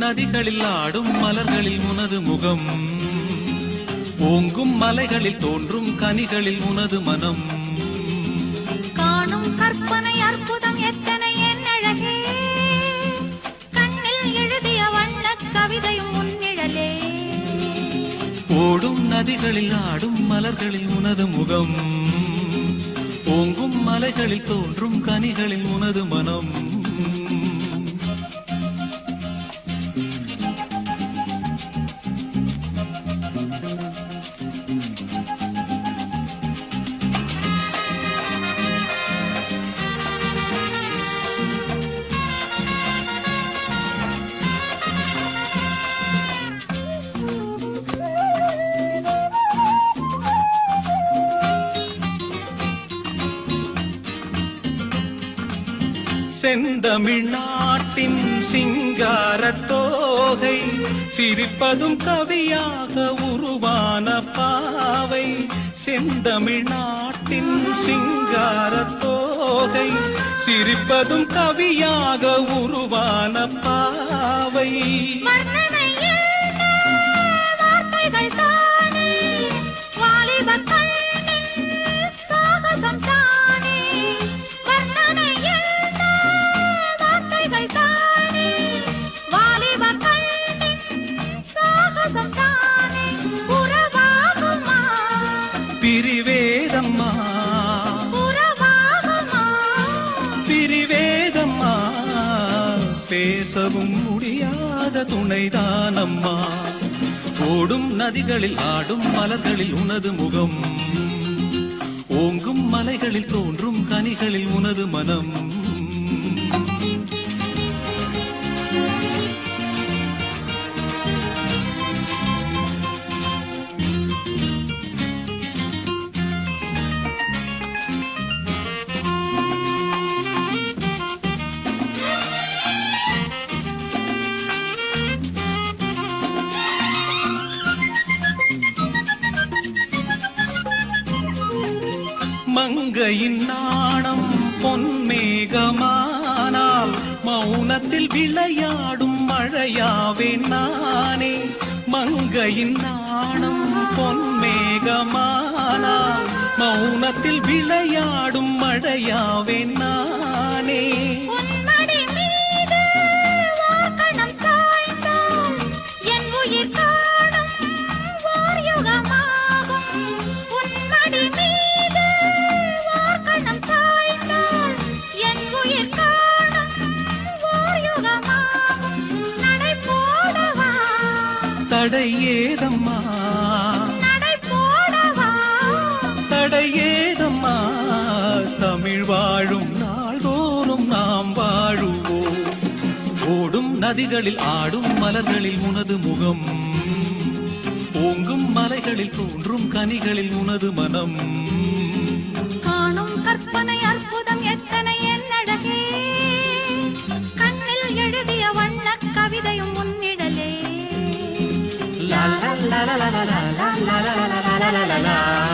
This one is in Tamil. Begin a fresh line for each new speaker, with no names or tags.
நதிகளில் ஆடும் மலர்களில் உனது முகம், ஓங்கும் மலைகளில் தோன்றும் கனிகளில் உனது மனம்.
காணும் கற்பனை அற்புதம் எத்தனை என் அழகே, கண்ணில் எழுதிய வண்ண கவிதையும் உன்னிழலே.
ஓடும் நதிகளில் ஆடும் மலர்களில் உனது முகம், ஓங்கும் மலைகளில் தோன்றும் கனிகளில் உனது மனம். செந்தமிழ்நாட்டின் சிங்காரத் தோகை, சிரிப்பதும் கவியாக உருவான பாவை. செந்தமிழ்நாட்டின் சிங்காரத் தோகை, சிரிப்பதும் கவியாக உருவான பாவை. பிரிவேதம்மா பிரிவேதம்மா, பேசவும் முடியாத துணைதானம்மா. ஓடும் நதிகளில் ஆடும் மலர்களில் உனது முகம், ஓங்கும் மலைகளில் தோன்றும் கனிகளில் உனது மனம். மங்கையின் நாணம் பொன்மேகமானால், மௌனத்தில் விளையாடும் மழையாவே நானே. மங்கையின் நாணம் பொன்மேகமானால், மௌனத்தில் விளையாடும் மழையாவே நானே. தடையேதம்மா தடையேதம்மா, தமிழ் வாழும் நாள்தோறும் நாம் வாழுவோம். ஓடும் நதிகளில் ஆடும் மலர்களில் உனது முகம், ஓங்கும் மலைகளில் தோன்றும் கனிகளில் உனது மனம்.
காணும் கற்பனை அற்புதம் எத்தனை என் அழகே, கண்ணில் எழுதிய வண்ண கவிதையும் உன்னிடலே.
La la la la la la la la la la la la la la.